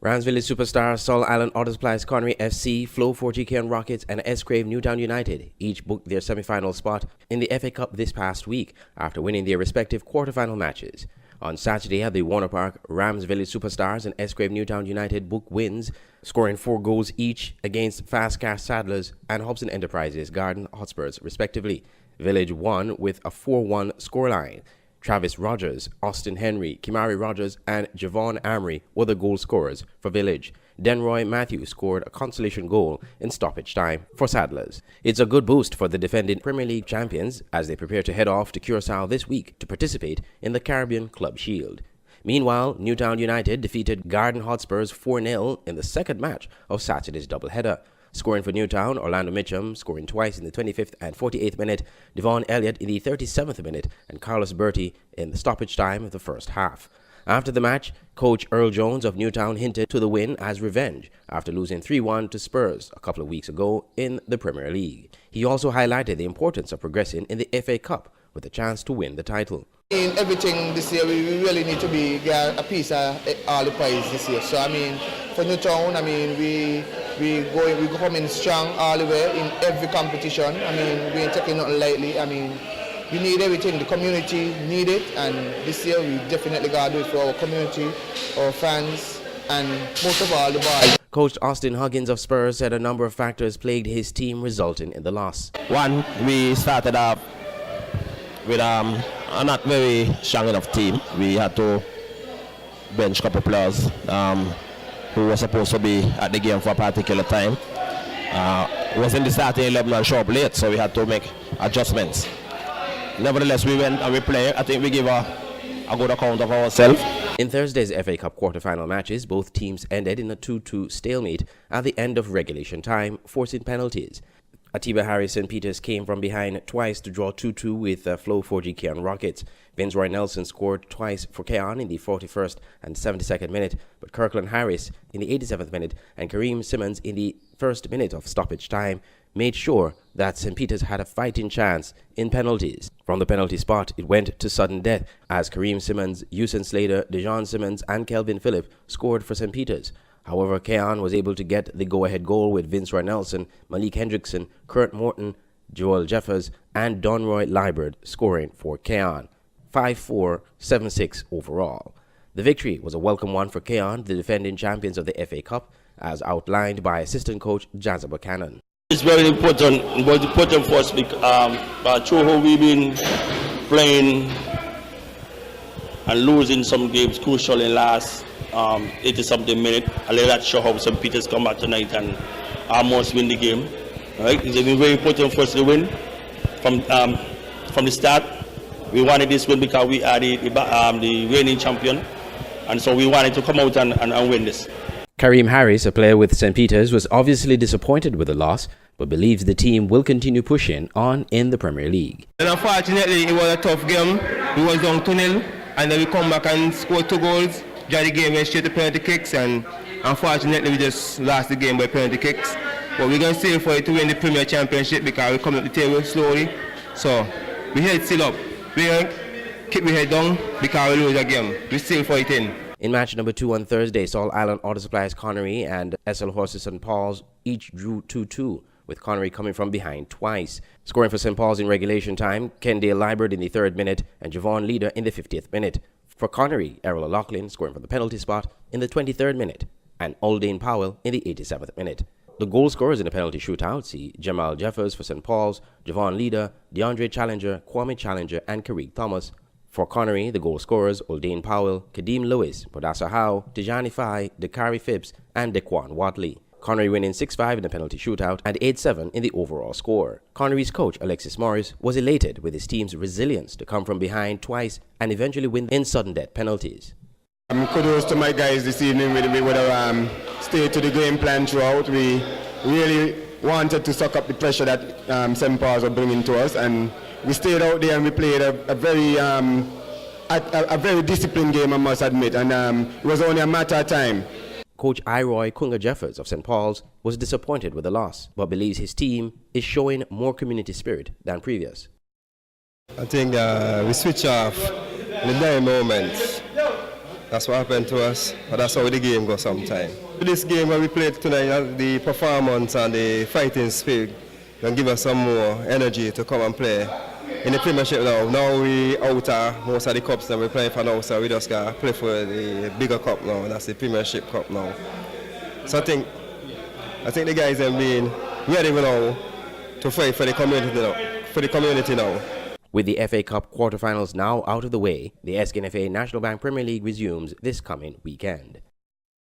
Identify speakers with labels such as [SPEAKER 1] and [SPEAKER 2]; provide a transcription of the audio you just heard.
[SPEAKER 1] Rams Village superstars Sol Island Auto Supplies Connery FC, Flow 4GK Rockets, and S-Crave Newtown United each booked their semi-final spot in the FA Cup this past week after winning their respective quarter-final matches. On Saturday at the Warner Park, Rams Village superstars and S-Crave Newtown United booked wins, scoring 4 goals each against Fast Cash Saddlers and Hobson Enterprises Garden Hotspurs, respectively. Village won with a 4-1 scoreline. Travis Rogers, Austin Henry, Kimari Rogers, and Javon Amory were the goal scorers for Village. Denroy Matthews scored a consolation goal in stoppage time for Saddlers. It's a good boost for the defending Premier League champions as they prepare to head off to Curacao this week to participate in the Caribbean Club Shield. Meanwhile, Newtown United defeated Garden Hotspurs 4-0 in the second match of Saturday's doubleheader. Scoring for Newtown, Orlando Mitchum scoring twice in the 25th and 48th minute, Devon Elliott in the 37th minute, and Carlos Bertie in the stoppage time of the first half. After the match, coach Earl Jones of Newtown hinted to the win as revenge after losing 3-1 to Spurs a couple of weeks ago in the Premier League. He also highlighted the importance of progressing in the FA Cup with a chance to win the title.
[SPEAKER 2] In everything this year, we really need to get a piece of all the pies this year. So for Newtown, we come in strong all the way in every competition. we ain't taking nothing lightly. We need everything. The community need it, and this year we definitely gotta do it for our community, our fans, and most of all the boys.
[SPEAKER 1] Coach Austin Huggins of Spurs said a number of factors plagued his team, resulting in the loss.
[SPEAKER 3] One, we started off with a not very strong enough team. We had to bench a couple of players who were supposed to be at the game for a particular time. It was in the starting 11 and show up late, so we had to make adjustments. Nevertheless, we went and we played. I think we give a good account of ourselves.
[SPEAKER 1] In Thursday's FA Cup quarter-final matches, both teams ended in a 2-2 stalemate at the end of regulation time, forcing penalties. Atiba Harris St. Peters came from behind twice to draw 2-2 with Flow 4GK Rockets. Vince Roy Nelson scored twice for Keon in the 41st and 72nd minute, but Kirkland Harris in the 87th minute and Kareem Simmons in the first minute of stoppage time made sure that St. Peters had a fighting chance in penalties. From the penalty spot, it went to sudden death as Kareem Simmons, Usain Slater, Dejon Simmons, and Kelvin Phillip scored for St. Peters. However, Keon was able to get the go-ahead goal with Vince Roy Nelson, Malik Hendrickson, Kurt Morton, Joel Jeffers, and Donroy Liebert scoring for Keon. 5-4, 7-6 overall. The victory was a welcome one for Keon, the defending champions of the FA Cup, as outlined by assistant coach Jazza Buchanan.
[SPEAKER 4] It's very important for us because through how we've been playing and losing some games crucial in last 80-something minute. I let that show how St. Peters come back tonight and almost win the game. Right? It's been very important for us to win from the start. We wanted this win because we are the reigning champion, and so we wanted to come out and win this.
[SPEAKER 1] Kareem Harris, a player with St. Peters, was obviously disappointed with the loss, but believes the team will continue pushing on in the Premier League.
[SPEAKER 5] And unfortunately, it was a tough game. We was down 2-0, and then we come back and scored 2 goals. The game went straight to penalty kicks, and unfortunately, we just lost the game by penalty kicks. But we're going to stay for it to win the Premier Championship because we come up the table slowly. So we head still up. We keep our head down because we lose the game. We still fighting.
[SPEAKER 1] In match number 2 on Thursday, Sol Island Auto Supplies Connery and SL Horses St. Paul's each drew 2-2, with Connery coming from behind twice. Scoring for St. Paul's in regulation time, Kendale Liebert in the 3rd minute and Javon Leader in the 50th minute. For Connery, Errol O'Loughlin scoring from the penalty spot in the 23rd minute and Aldane Powell in the 87th minute. The goal scorers in the penalty shootout see Jamal Jeffers for St. Paul's, Javon Leader, DeAndre Challenger, Kwame Challenger, and Kareem Thomas. For Connery, the goal scorers Aldane Powell, Kadeem Lewis, Podasa Howe, Tijani Fai, Dakari Phipps, and Dequan Watley. Connery winning 6-5 in the penalty shootout and 8-7 in the overall score. Connery's coach Alexis Morris was elated with his team's resilience to come from behind twice and eventually win in sudden death penalties.
[SPEAKER 6] Kudos to my guys this evening. We would have stayed to the game plan throughout. We really wanted to suck up the pressure that St. Paul's were bringing to us, and we stayed out there and we played a very disciplined game, I must admit, and it was only a matter of time.
[SPEAKER 1] Coach Iroy Kunga Jeffers of St. Paul's was disappointed with the loss, but believes his team is showing more community spirit than previous.
[SPEAKER 5] I think we switch off in the dying moments. That's what happened to us, but that's how the game goes sometimes. This game that we played tonight, the performance and the fighting spirit can give us some more energy to come and play in the Premiership now. Now we out of most of the cups that we're playing for now, so we just got to play for the bigger cup now, that's the Premiership Cup now. So I think the guys have been ready now to fight for the community now.
[SPEAKER 1] With the FA Cup quarterfinals now out of the way, the SKNFA National Bank Premier League resumes this coming weekend.